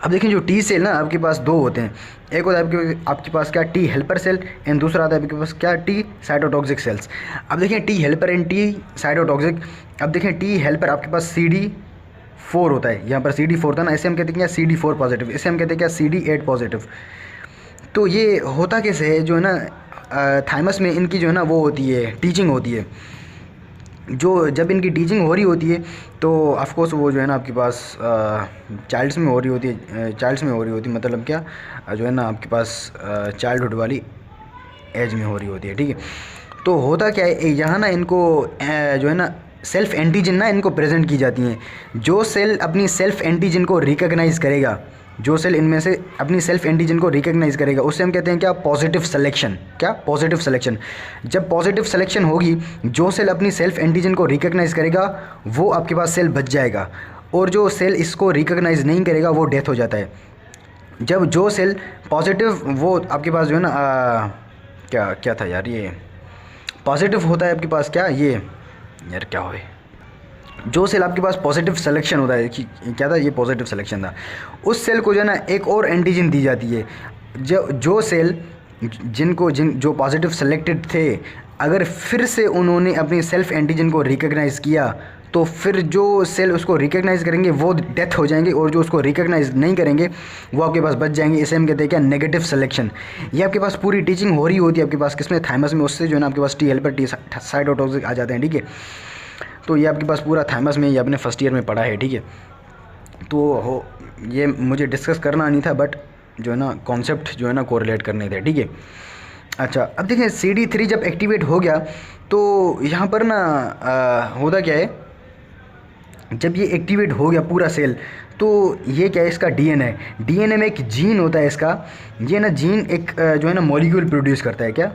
अब देखिए जो टी सेल ना आपके पास दो होते हैं, एक होता है आपके पास क्या टी हेल्पर सेल, एंड दूसरा आता है आपके पास क्या टी साइटोटॉक्सिक सेल्स। अब देखिए T helper and T cytotoxic. अब देखिए टी हेल्पर आपके पास CD4 होता है, यहाँ पर CD4 था ना, इसे हम कहते हैं क्या CD4 पॉजिटिव, इसे हम कहते हैं क्या CD8 पॉजिटिव। तो ये होता कैसे है, जो है ना थाइमस में इनकी जो है ना वो होती है टीचिंग होती है। जो जब इनकी टीचिंग हो रही होती है तो ऑफकोर्स वो जो है ना आपके पास चाइल्ड्स में हो रही होती है, चाइल्ड्स में हो रही होती है, मतलब क्या जो है ना आपके पास चाइल्डहुड वाली एज में हो रही होती है, ठीक है। तो होता क्या है यहाँ ना इनको जो है ना सेल्फ एंटीजन ना इनको प्रेजेंट की जाती हैं। जो सेल अपनी सेल्फ एंटीजन को रिकॉग्नाइज करेगा, जो सेल इनमें से अपनी सेल्फ एंटीजन को रिकॉग्नाइज करेगा, उससे हम कहते हैं क्या पॉजिटिव सिलेक्शन। क्या पॉजिटिव सिलेक्शन। जब पॉजिटिव सिलेक्शन होगी, जो सेल अपनी सेल्फ एंटीजन को रिकॉग्नाइज करेगा वो आपके पास सेल बच जाएगा, और जो सेल इसको रिकॉग्नाइज नहीं करेगा वो डेथ हो जाता है। जब जो सेल पॉजिटिव वो आपके पास जो है ना क्या क्या था यार, ये पॉजिटिव होता है आपके पास क्या, ये यार क्या हो, जो सेल आपके पास पॉजिटिव सिलेक्शन होता है कि क्या था, ये पॉजिटिव सिलेक्शन था, उस सेल को जो है ना एक और एंटीजन दी जाती है। जो सेल जो पॉजिटिव सेलेक्टेड थे, अगर फिर से उन्होंने अपनी सेल्फ एंटीजन को रिकॉग्नाइज किया तो फिर जो सेल उसको रिकॉग्नाइज करेंगे वो डेथ हो जाएंगे, और जो उसको रिकॉग्नाइज नहीं करेंगे वो आपके पास बच जाएंगे। इसे हम कहते हैं क्या नेगेटिव सिलेक्शन। ये आपके पास पूरी टीचिंग हो रही होती है आपके पास किसमें, थाइमस में, उससे जो है ना आपके पास टी हेल्पर टी साइटोटॉक्सिक आ जाते हैं, ठीक है। तो ये आपके पास पूरा थाइमस में ये आपने फर्स्ट ईयर में पढ़ा है, ठीक है। तो ये मुझे डिस्कस करना नहीं था, बट जो है ना कॉन्सेप्ट जो है ना कोरिलेट करने थे, ठीक है। अच्छा, अब देखिए CD3 जब एक्टिवेट हो गया तो यहाँ पर ना होता क्या है, जब ये एक्टिवेट हो गया पूरा सेल, तो ये क्या है, इसका डीएनए में एक जीन होता है इसका। ये ना जीन एक जो है ना मॉलिक्यूल प्रोड्यूस करता है, क्या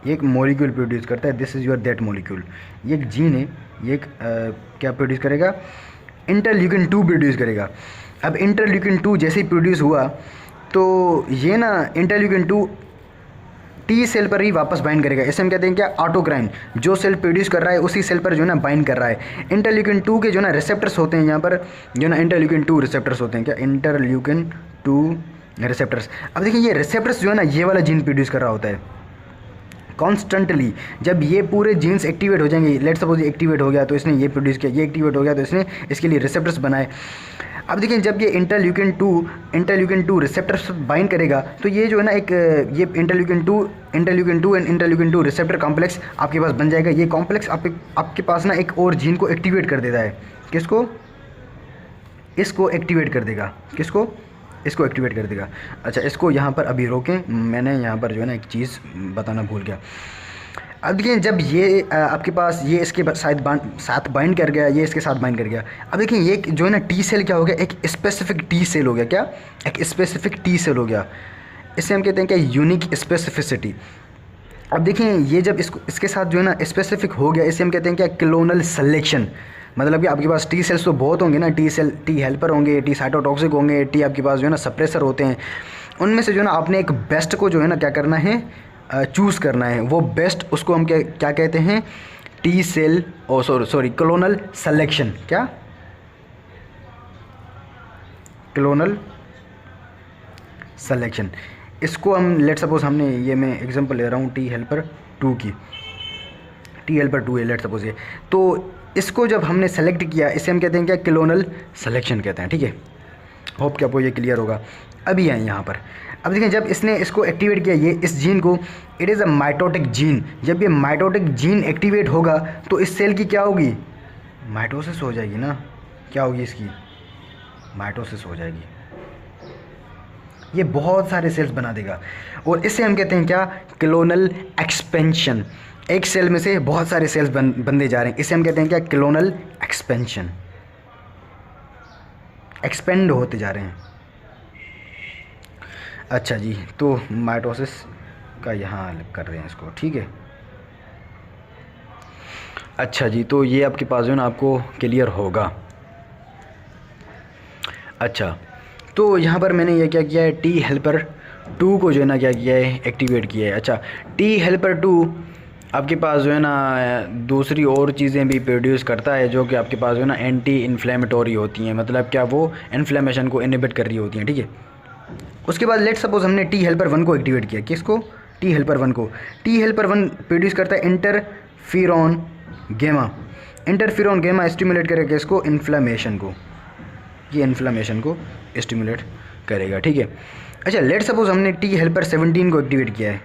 ये एक मॉलिक्यूल प्रोड्यूस करता है, this is your that molecule. ये एक जीन है, ये एक क्या प्रोड्यूस करेगा, इंटरल्यूकिन 2 प्रोड्यूस करेगा। अब इंटरल्यूकिन 2 जैसे ही प्रोड्यूस हुआ तो ये ना इंटरल्यूकिन 2 टी सेल पर ही वापस बाइंड करेगा। इसे हम कहते हैं क्या ऑटोक्राइन। जो सेल प्रोड्यूस कर रहा है उसी सेल पर जो है ना बाइंड कर रहा है। इंटरल्यूकिन 2 के जो ना रिसेप्टर्स होते हैं, यहाँ पर जो ना इंटरल्यूकिन 2 रिसेप्टर्स होते हैं, क्या इंटरल्यूकिन 2 रिसेप्टर्स। अब देखिए ये रिसेप्टर्स जो है ना ये वाला जीन प्रोड्यूस कर रहा होता है कॉन्स्टेंटली। जब ये पूरे जीन्स एक्टिवेट हो जाएंगे, लेट सपोज ये एक्टिवेट हो गया तो इसने ये प्रोड्यूस किया, ये एक्टिवेट हो गया तो इसने इसके लिए रिसेप्टर्स बनाए। अब देखिए जब ये इंटरल्यूकिन 2 रिसेप्टर्स बाइंड करेगा तो ये जो है ना एक ये interleukin 2 and interleukin 2 receptor complex आपके पास बन जाएगा। ये कॉम्प्लेक्स आपके पास ना एक और जीन को एक्टिवेट कर देता है। किसको? इसको एक्टिवेट कर देगा। किसको? इसको एक्टिवेट कर देगा। अच्छा, इसको यहाँ पर अभी रोकें, मैंने यहाँ पर जो है ना एक चीज़ बताना भूल गया। अब देखिए जब ये आपके पास ये इसके साथ बाइंड कर गया, ये इसके साथ बाइंड कर गया। अब देखिए ये जो है ना टी सेल क्या हो गया, एक स्पेसिफिक टी सेल हो गया। क्या? एक स्पेसिफिक टी सेल हो गया। इसे हम कहते हैं क्या यूनिक स्पेसिफिसिटी। अब देखिए ये जब इसके साथ जो है ना स्पेसिफिक हो गया, इसे हम कहते हैं क्या क्लोनल सिलेक्शन। मतलब कि आपके पास टी सेल्स तो बहुत होंगे ना, टी सेल टी हेल्पर होंगे, टी साइटोटॉक्सिक होंगे, टी आपके पास जो है ना सप्रेसर होते हैं। उनमें से जो है ना आपने एक बेस्ट को जो है ना क्या करना है, चूज़ करना है। वो बेस्ट उसको हम क्या कहते हैं, T cell sorry clonal selection. क्या? Clonal selection. इसको हम लेट सपोज हमने ये मैं एग्जांपल ले रहा हूँ टी हेल्पर 2 की, टी हेल्पर 2 है लेट सपोज ये। तो इसको जब हमने सेलेक्ट किया, इसे हम कहते हैं क्या क्लोनल सिलेक्शन कहते हैं, ठीक है। होप कि आपको ये क्लियर होगा। अभी आए यहाँ पर। अब देखिए जब इसने इसको एक्टिवेट किया, ये इस जीन को, it is a mitotic gene. जब ये माइटोटिक जीन एक्टिवेट होगा तो इस सेल की क्या होगी, माइटोसिस हो जाएगी ना। क्या होगी इसकी? माइटोसिस हो जाएगी। ये बहुत सारे सेल्स बना देगा और इसे हम कहते हैं क्या क्लोनल एक्सपेंशन। एक सेल में से बहुत सारे सेल्स बनते जा रहे हैं, इसे हम कहते हैं क्या क्लोनल एक्सपेंशन। एक्सपेंड होते जा रहे हैं। अच्छा जी, तो माइटोसिस का यहाँ कर रहे हैं इसको, ठीक है। अच्छा जी, तो ये आपके पास जो है ना आपको क्लियर होगा। अच्छा, तो यहाँ पर मैंने ये क्या किया है, टी हेल्पर 2 को जो है ना क्या किया है, एक्टिवेट किया है। अच्छा, टी हेल्पर 2 आपके पास जो है ना दूसरी और चीज़ें भी प्रोड्यूस करता है जो कि आपके पास जो है ना एंटी इन्फ्लेमेटोरी होती हैं, मतलब क्या वो इन्फ्लेमेशन को इनहिबिट कर रही होती हैं, ठीक है। उसके बाद लेट सपोज हमने टी हेल्पर 1 को एक्टिवेट किया, किसको? टी हेल्पर 1 को। टी हेल्पर 1 प्रोड्यूस करता है इंटरफिरॉन गेमा। इंटरफिरॉन गेमा स्टिमुलेट करेगा इसको, इन्फ्लेमेशन को, ये इन्फ्लेमेशन को स्टिमुलेट करेगा, ठीक है। अच्छा, लेट सपोज हमने टी हेल्पर 17 को एक्टिवेट किया है।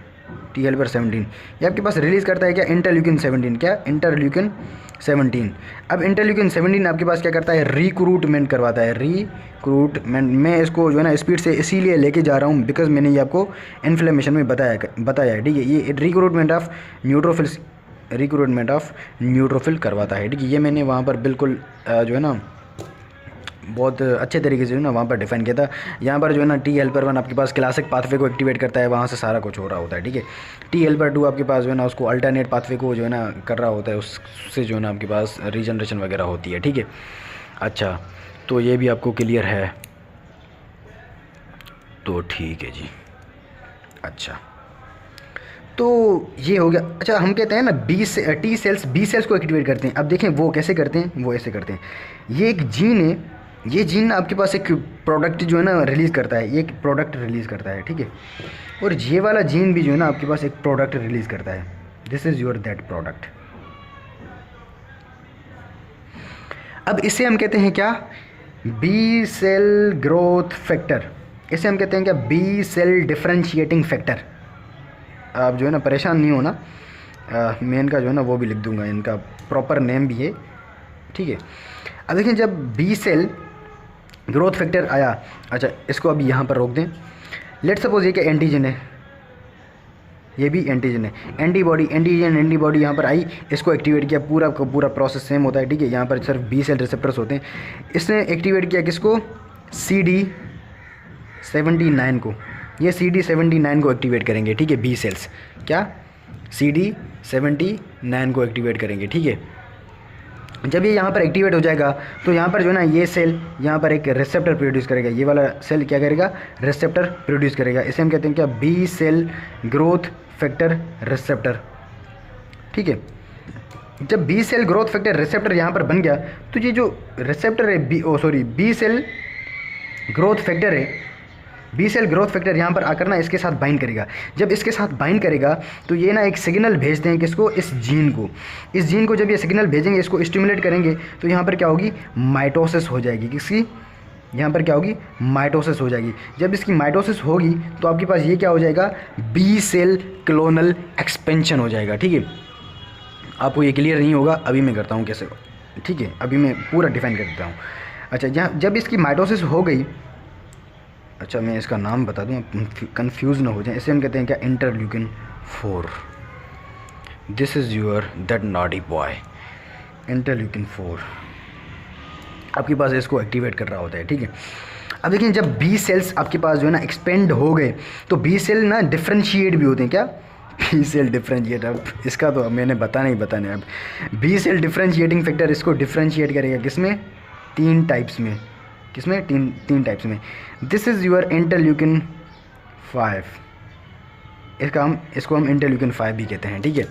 टी हेल्पर 17 ये आपके पास रिलीज़ करता है क्या? इंटरल्यूकिन 17। क्या? इंटरल्यूकिन 17। अब इंटरल्यूकिन 17 आपके पास क्या करता है? रिक्रूटमेंट करवाता है, रिक्रूटमेंट। मैं इसको जो है ना स्पीड से इसीलिए लेके जा रहा हूँ बिकॉज मैंने ये आपको इन्फ्लेमेशन में बताया है, ठीक है। ये रिक्रूटमेंट ऑफ न्यूट्रोफिल करवाता है, ठीक है। ये मैंने वहाँ पर बिल्कुल जो है ना बहुत अच्छे तरीके से जो है ना वहाँ पर डिफाइन किया था। यहाँ पर जो है ना टी हेल्पर 1 आपके पास क्लासिक पाथवे को एक्टिवेट करता है, वहाँ से सारा कुछ हो रहा होता है, ठीक है। टी हेल्पर 2 आपके पास जो है ना उसको अल्टरनेट पाथवे को जो है ना कर रहा होता है, उससे जो है ना आपके पास रीजनरेशन वगैरह होती है, ठीक है। अच्छा, तो ये भी आपको क्लियर है, तो ठीक है जी। अच्छा, तो ये हो गया। अच्छा, हम कहते हैं ना बी सेल्स को एक्टिवेट करते हैं। अब देखें वो कैसे करते हैं, वो ऐसे करते हैं। ये एक जीन है, ये जीन आपके पास एक प्रोडक्ट जो है ना रिलीज़ करता है, ये एक प्रोडक्ट रिलीज़ करता है, ठीक है। और ये वाला जीन भी जो है ना आपके पास एक प्रोडक्ट रिलीज़ करता है। This is your that product. अब इसे हम कहते हैं क्या? B cell growth factor. इसे हम कहते हैं क्या? B cell differentiating factor. आप जो है ना परेशान नहीं होना, मैं इनका जो है ना वो भी लिख दूंगा, इनका प्रॉपर नेम भी है, ठीक है। अब देखें, जब बी सेल ग्रोथ फैक्टर आया, अच्छा इसको अभी यहाँ पर रोक दें। लेट सपोज ये क्या एंटीजन है, ये भी एंटीजन है। एंटीबॉडी यहाँ पर आई, इसको एक्टिवेट किया, पूरा का पूरा प्रोसेस सेम होता है, ठीक है। यहाँ पर सिर्फ बी सेल रिसेप्टर्स होते हैं। इसने एक्टिवेट किया किसको? CD79 को। ये CD79 को एक्टिवेट करेंगे, ठीक है, बी सेल्स। क्या? CD79 को एक्टिवेट करेंगे, ठीक है। जब ये यहाँ पर एक्टिवेट हो जाएगा तो यहाँ पर जो है ना ये सेल यहाँ पर एक रिसेप्टर प्रोड्यूस करेगा। ये वाला सेल क्या करेगा? रिसेप्टर प्रोड्यूस करेगा। इसे हम कहते हैं क्या? B cell growth factor receptor, ठीक है। जब B cell growth factor receptor यहाँ पर बन गया तो ये जो रिसेप्टर है बी सेल ग्रोथ फैक्टर है, बी सेल ग्रोथ फैक्टर यहाँ पर आकर ना इसके साथ बाइंड करेगा। जब इसके साथ बाइंड करेगा तो ये ना एक सिग्नल भेजते हैं किसको? इस जीन को। इस जीन को जब ये सिग्नल भेजेंगे, इसको स्टिमुलेट करेंगे तो यहाँ पर क्या होगी? माइटोसिस हो जाएगी। किसकी? यहाँ पर क्या होगी? माइटोसिस हो जाएगी। जब इसकी माइटोसिस होगी तो आपके पास ये क्या हो जाएगा? बी सेल क्लोनल एक्सपेंशन हो जाएगा, ठीक है। आपको ये क्लियर नहीं होगा, अभी मैं करता हूँ कैसे, ठीक है। अभी मैं पूरा डिफाइन कर देता हूँ। अच्छा, यहाँ जब इसकी माइटोसिस हो गई, अच्छा मैं इसका नाम बता दूँ, कंफ्यूज ना हो जाए। इसे हम कहते हैं क्या? Interleukin 4। This is your that naughty boy. Interleukin 4 आपके पास इसको एक्टिवेट कर रहा होता है, ठीक है। अब देखिए, जब बी सेल्स आपके पास जो है ना एक्सपेंड हो गए तो बी सेल ना डिफ्रेंशिएट भी होते हैं। क्या? B cell differentiate. अब इसका तो मैंने बताने अब बी सेल डिफ्रेंशिएटिंग फैक्टर इसको डिफ्रेंशिएट करेगा किसमें? 3 टाइप्स में। किसमें? तीन टाइप्स में। This is your interleukin 5। इसको हम इंटरल्यूकिन 5 भी कहते हैं, ठीक है।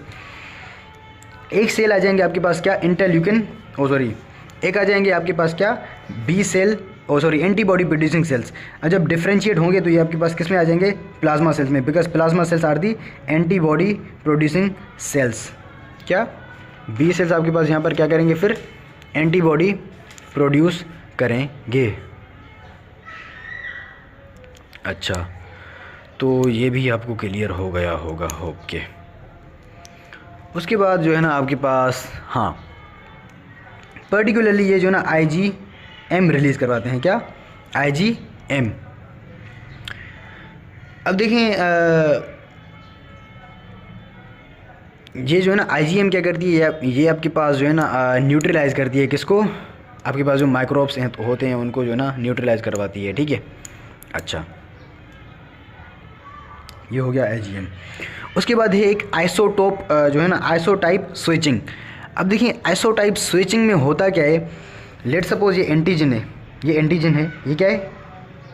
एक सेल आ जाएंगे आपके पास क्या? एक आ जाएंगे आपके पास क्या? B cell antibody producing cells. जब डिफ्रेंशिएट होंगे तो ये आपके पास किस में आ जाएंगे? प्लाज्मा सेल्स में, because plasma cells are the antibody producing cells. क्या? बी सेल्स आपके पास यहाँ पर क्या करेंगे? फिर एंटीबॉडी प्रोड्यूस करेंगे। अच्छा, तो ये भी आपको क्लियर हो गया होगा, ओके। उसके बाद जो है ना आपके पास, हाँ, पर्टिकुलरली ये जो है ना IgM रिलीज़ करवाते हैं। क्या? IgM। अब देखें, ये जो है ना IgM क्या करती है? ये आपके पास जो है ना न्यूट्रलाइज करती है किसको? आपके पास जो माइक्रोब्स होते हैं उनको जो है ना न्यूट्रलाइज करवाती है, ठीक है। अच्छा, ये हो गया IgM। उसके बाद है एक आइसोटोप जो है ना आइसोटाइप स्विचिंग। अब देखिए, आइसोटाइप स्विचिंग में होता क्या है? लेट सपोज ये एंटीजन है, ये क्या है?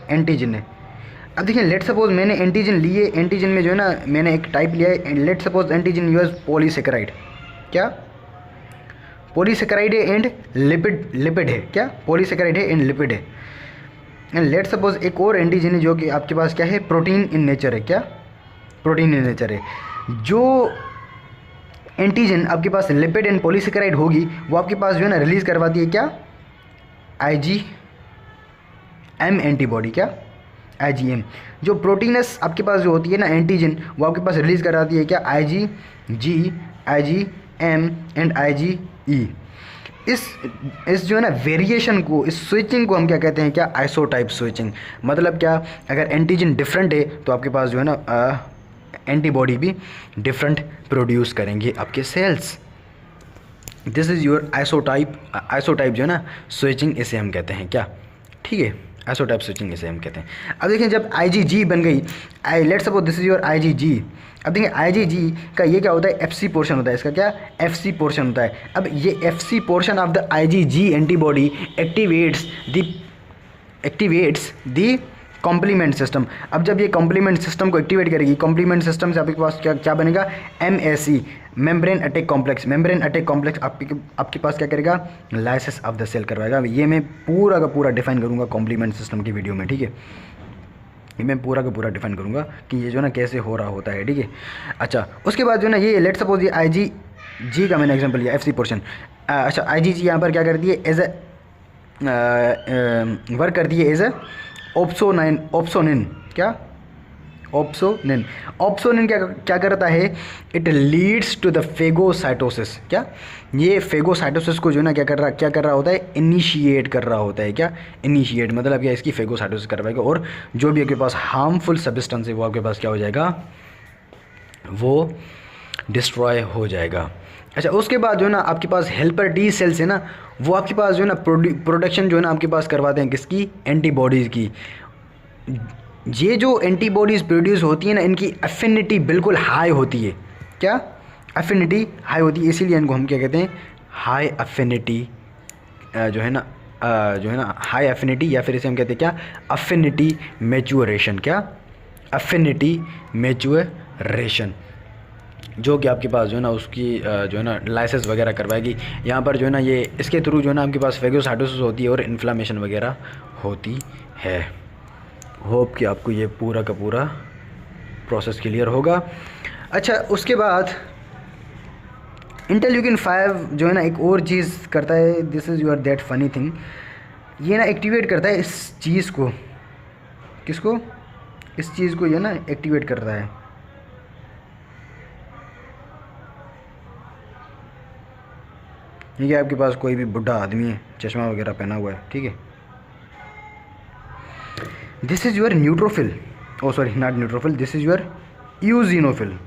एंटीजन है। अब देखिए लेट सपोज मैंने एंटीजन लिए, एंटीजन में जो है ना मैंने एक टाइप लिया है, let suppose antigen use polysaccharide, क्या पॉलीसेकेराइड है एंड लिपिड है, क्या पॉलीसेकेराइड है एंड लिपिड है। एंड लेट सपोज एक और एंटीजन है जो कि आपके पास क्या है, प्रोटीन इन नेचर है, क्या प्रोटीन इन नेचर है। जो एंटीजन आपके पास लिपिड एंड पॉलीसेकेराइड होगी वो आपके पास जो है ना रिलीज करवाती है क्या, IgM एंटीबॉडी, क्या IgM। जो प्रोटीनस आपके पास जो होती है ना एंटीजन वो आपके पास रिलीज कराती है क्या, IgG, IgM एंड IgE। इस जो है ना वेरिएशन को, इस स्विचिंग को हम क्या कहते हैं, क्या आइसोटाइप स्विचिंग। मतलब क्या, अगर एंटीजन डिफरेंट है तो आपके पास जो है ना एंटीबॉडी भी डिफरेंट प्रोड्यूस करेंगे आपके cells. This is your isotype जो है ना स्विचिंग, इसे हम कहते हैं क्या, ठीक है, आइसोटाइप स्विचिंग इसे हम कहते हैं। अब देखिए जब IgG बन गई, let's suppose this is your IgG। अब देखिए IgG का ये क्या होता है, FC पोर्शन होता है, इसका क्या FC पोर्शन होता है। अब ये FC portion of the IgG antibody activates the complement system. अब जब ये कॉम्प्लीमेंट सिस्टम को एक्टिवेट करेगी, कॉम्प्लीमेंट सिस्टम से आपके पास क्या बनेगा, MAC, membrane attack complex. Membrane attack complex आपके पास क्या करेगा, लाइसिस ऑफ द सेल करवाएगा। ये मैं पूरा का पूरा डिफाइन करूँगा कॉम्प्लीमेंट सिस्टम की वीडियो में, ठीक है, ये मैं पूरा का पूरा डिफाइन करूँगा कि ये जो ना कैसे हो रहा होता है, ठीक है। अच्छा उसके बाद जो ना ये लेट सपोज ये IgG का मैंने एग्जाम्पल लिया, FC पोर्शन। अच्छा IgG यहाँ पर क्या करती है, एज वर्क करती है एज ए ऑप्सोनिन, क्या ऑप्सोनिन क्या करता है, it leads to the phagocytosis. क्या ये फेगोसाइटोसिस को जो है ना क्या कर रहा होता है, इनिशिएट कर रहा होता है, क्या इनिशिएट मतलब क्या, इसकी फेगोसाइटोसिस करवाएगा और जो भी आपके पास हार्मफुल सब्सटेंस है वो आपके पास क्या हो जाएगा, वो डिस्ट्रॉय हो जाएगा। अच्छा उसके बाद जो है ना आपके पास हेल्पर T सेल्स है ना, वो आपके पास जो है ना प्रोडक्शन जो है ना आपके पास करवाते हैं किसकी, एंटीबॉडीज़ की। ये जो एंटीबॉडीज़ प्रोड्यूस होती है ना, इनकी एफिनिटी बिल्कुल हाई होती है, क्या एफिनिटी हाई होती है, इसीलिए इनको हम क्या कहते हैं, हाई एफिनिटी जो है ना हाई एफिनिटी, या फिर इसे हम कहते हैं क्या, एफिनिटी मैच्योरेशन, क्या एफिनिटी मैच्योरेशन, जो कि आपके पास जो है ना उसकी जो है ना लाइसेंस वगैरह करवाएगी। यहाँ पर जो है ना ये इसके थ्रू जो है ना आपके पास फेगोसाइटोसिस होती है और इन्फ्लामेशन वगैरह होती है। होप कि आपको ये पूरा का पूरा प्रोसेस क्लियर होगा। अच्छा उसके बाद इंटरल्यूकिन 5 जो है ना एक और चीज़ करता है, this is your that funny thing, ये ना एक्टिवेट करता है इस चीज़ को, किसको, इस चीज़ को ये ना एक्टिवेट करता है। ठीक है, आपके पास कोई भी बुढ़ा आदमी है, चश्मा वगैरह पहना हुआ है, ठीक है, this is your neutrophil, oh sorry not neutrophil, this is your eosinophil,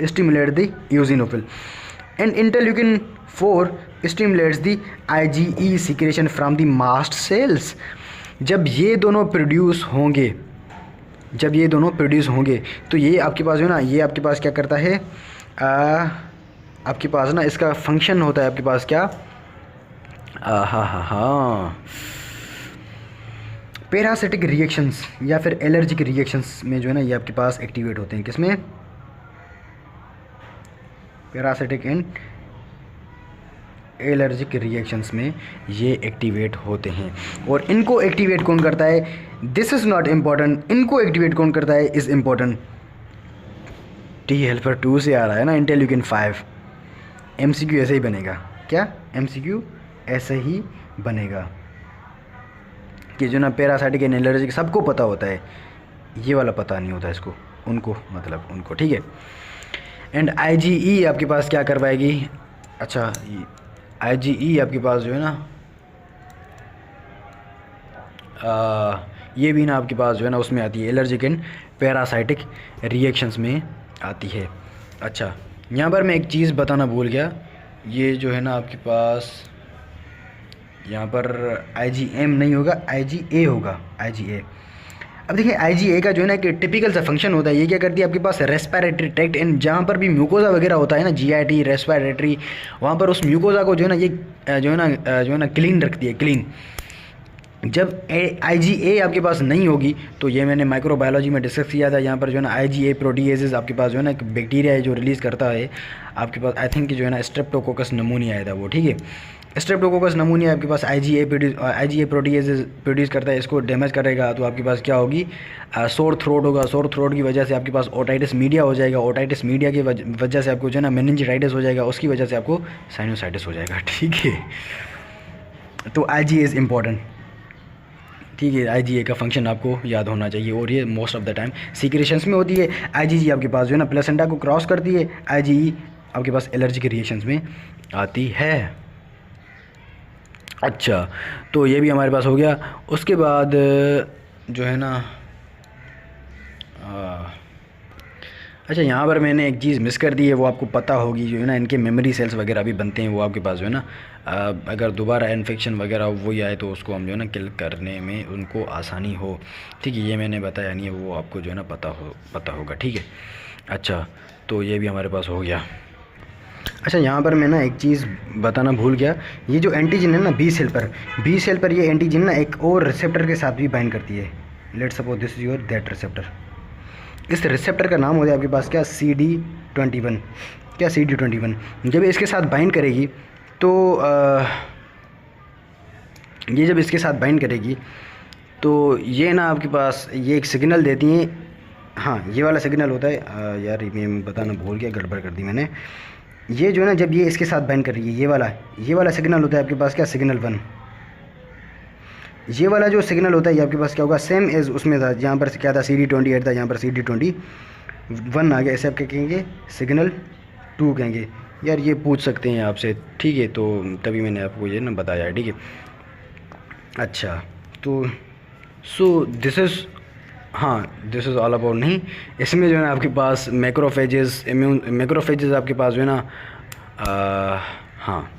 stimulate the eosinophil. And interleukin 4 stimulates the IgE secretion from the mast cells. जब ये दोनों प्रोड्यूस होंगे तो ये आपके पास जो है ना, ये आपके पास क्या करता है, आपके पास ना इसका फंक्शन होता है आपके पास क्या, पैरासिटिक रिएक्शंस या फिर एलर्जिक रिएक्शंस में जो है ना ये आपके पास एक्टिवेट होते हैं, किसमें, पैरासिटिक एंड एलर्जिक रिएक्शंस में ये एक्टिवेट होते हैं। और इनको एक्टिवेट कौन करता है, दिस इज़ नॉट इम्पॉर्टेंट, इनको एक्टिवेट कौन करता है इज़ इम्पॉर्टेंट। T हेल्पर 2 से आ रहा है ना इंटरल्यूकिन 5, MCQ ऐसे ही बनेगा, क्या MCQ ऐसे ही बनेगा कि जो ना पैरासाइटिक एंड एलर्जिक सबको पता होता है, ये वाला पता नहीं होता इसको, उनको मतलब उनको, ठीक है। एंड IgE आपके पास क्या करवाएगी, अच्छा IgE आपके पास जो है ना ये भी ना आपके पास जो है ना उसमें आती है, एलर्जिक एंड पैरासाइटिक रिएक्शंस में आती है। अच्छा यहाँ पर मैं एक चीज़ बताना भूल गया, ये जो है ना आपके पास यहाँ पर IgM नहीं होगा, IgA होगा, IgA। अब देखिए IgA का जो है ना कि टिपिकल सा फंक्शन होता है, ये क्या करती है आपके पास रेस्पिरेटरी ट्रैक्ट एंड जहाँ पर भी म्यूकोजा वगैरह होता है ना, GIT रेस्पिरेटरी, वहाँ पर उस म्यूकोजा को जो है ना ये जो है ना क्लीन रखती है, क्लीन जब IgA आपके पास नहीं होगी, तो ये मैंने माइक्रोबायोलॉजी में डिस्कस किया था, यहाँ पर जो है ना IgA प्रोटीएजेस आपके पास जो है ना एक बैक्टीरिया है जो रिलीज़ करता है आपके पास, आई थिंक कि जो है ना स्ट्रेप्टोकोकस नमूनिया आया था वो, ठीक है। स्ट्रेप्टोकोकस नमूनिया आपके पास IgA प्रोटीएजेस प्रोड्यूस करता है, इसको डैमेज करेगा तो आपके पास क्या होगी, सोर थ्रोट होगा। सोर थ्रोट की वजह से आपके पास ओटाइटिस मीडिया हो जाएगा, ओटाइटिस मीडिया की वजह से आपको जो है ना मेनिंजाइटिस हो जाएगा, उसकी वजह से आपको साइनोसाइटिस हो जाएगा, ठीक है। तो IgA इज़ इम्पॉर्टेंट, ठीक है। IgA का फंक्शन आपको याद होना चाहिए, और ये most of the time secretions में होती है। IgG आपके पास जो है ना प्लेसेंटा को क्रॉस करती है, IgE आपके पास एलर्जी के रिएक्शंस में आती है। अच्छा, तो ये भी हमारे पास हो गया। उसके बाद जो है ना अच्छा, यहाँ पर मैंने एक चीज़ मिस कर दी है, वो आपको पता होगी, जो है ना इनके मेमोरी सेल्स वगैरह भी बनते हैं, वो आपके पास जो है ना अगर दोबारा इन्फेक्शन वगैरह वही आए तो उसको हम जो है ना किल करने में उनको आसानी हो, ठीक है। ये मैंने बताया नहीं है, वो आपको जो है ना पता होगा, ठीक है। अच्छा, तो ये भी हमारे पास हो गया। अच्छा, यहाँ पर मैं ना एक चीज़ बताना भूल गया, ये जो एंटीजन है ना बी सेल पर ये एंटीजन ना एक और रिसेप्टर के साथ भी बाइंड करती है। Let's suppose this is your that receptor. इस रिसेप्टर का नाम हो जाए आपके पास क्या, CD21। क्या, CD21। जब इसके साथ बाइंड करेगी तो ये जब इसके साथ बाइंड करेगी तो ये ना आपके पास ये एक सिग्नल देती हैं। हाँ, ये वाला सिग्नल होता है, यार ये मैं बताना भूल गया, गड़बड़ कर दी मैंने। ये जो है ना जब ये इसके साथ बाइंड कर रही है, ये वाला सिग्नल होता है आपके पास क्या, सिग्नल 1। ये वाला जो सिग्नल होता है ये आपके पास क्या होगा, सेम एज उसमें था, यहाँ पर क्या था, CD28 था, यहाँ पर CD21 आ गया, ऐसे आप क्या कहेंगे, सिग्नल 2 कहेंगे। यार ये पूछ सकते हैं आपसे, ठीक है, तो तभी मैंने आपको ये ना बताया, ठीक है। अच्छा, तो दिस इज़ ऑल अबाउट, नहीं इसमें जो है ना आपके पास मैक्रोफेजेस आपके पास जो है ना हाँ,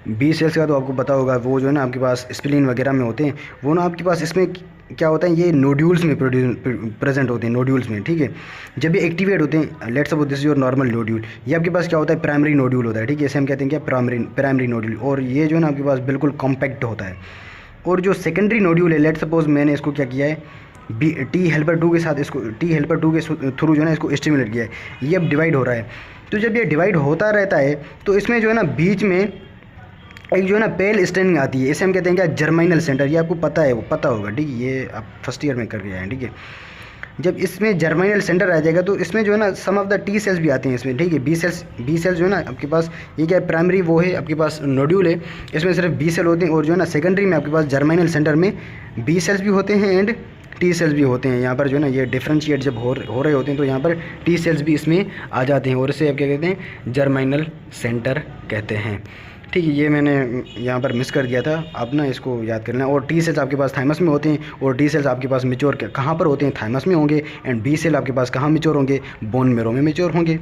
बी सेल्स का तो आपको पता होगा, वो जो है ना आपके पास स्प्लीन वगैरह में होते हैं, वो ना आपके पास इसमें क्या होता है, ये नोड्यूल्स में प्रेजेंट होते हैं, नोड्यूल्स में, ठीक है। जब ये एक्टिवेट होते हैं, let's suppose this is your normal nodule, ये आपके पास क्या होता है, प्राइमरी नोड्यूल होता है, ठीक है। इसे हम कहते हैं क्या, प्राइमरी नोड्यूल, और ये जो है ना आपके पास बिल्कुल कॉम्पैक्ट होता है। और जो सेकेंडरी नोड्यूल है, लेट्स सपोज मैंने इसको क्या किया है, T हेल्पर 2 के साथ, इसको T हेल्पर 2 के थ्रू जो है ना इसको स्टिमुलेट किया है, ये अब डिवाइड हो रहा है। तो जब ये डिवाइड होता रहता है तो इसमें जो है ना बीच में एक जो है ना पेल स्टेनिंग आती है, इसे हम कहते हैं क्या, जर्माइनल सेंटर। ये आपको पता है, वो पता होगा, ठीक है, ये आप फर्स्ट ईयर में करके आए हैं, ठीक है। जब इसमें जर्माइनल सेंटर आ जाएगा तो इसमें जो है ना सम ऑफ द T सेल्स भी आते हैं इसमें, ठीक है। बी सेल्स जो है ना आपके पास, ये क्या है, प्राइमरी वो है आपके पास नोड्यूल है, इसमें सिर्फ बी सेल होते हैं, और जो है ना सेकेंडरी में आपके पास जर्माइनल सेंटर में बी सेल्स भी होते हैं एंड T सेल्स भी होते हैं। यहाँ पर जो है ना ये डिफ्रेंशिएट जब हो रहे होते हैं तो यहाँ पर T सेल्स भी इसमें आ जाते हैं, और इसे आप क्या कहते हैं, जर्माइनल सेंटर कहते हैं, ठीक है। ये मैंने यहाँ पर मिस कर दिया था, आप ना इसको याद कर लेना। और T सेल्स आपके पास थाइमस में होते हैं, और T सेल्स आपके पास मिच्योर कहाँ पर होते हैं, थाइमस में होंगे, एंड बी सेल आपके पास कहाँ मिच्योर होंगे, बोन मेरो में मिच्योर होंगे,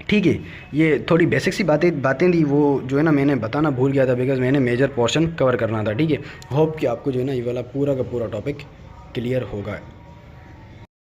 ठीक है। ये थोड़ी बेसिक सी बातें थी, वो जो है ना मैंने बताना भूल गया था, बिकॉज मैंने मेजर पोर्शन कवर करना था, ठीक है। होप कि आपको जो है ना ये वाला पूरा का पूरा टॉपिक क्लियर होगा।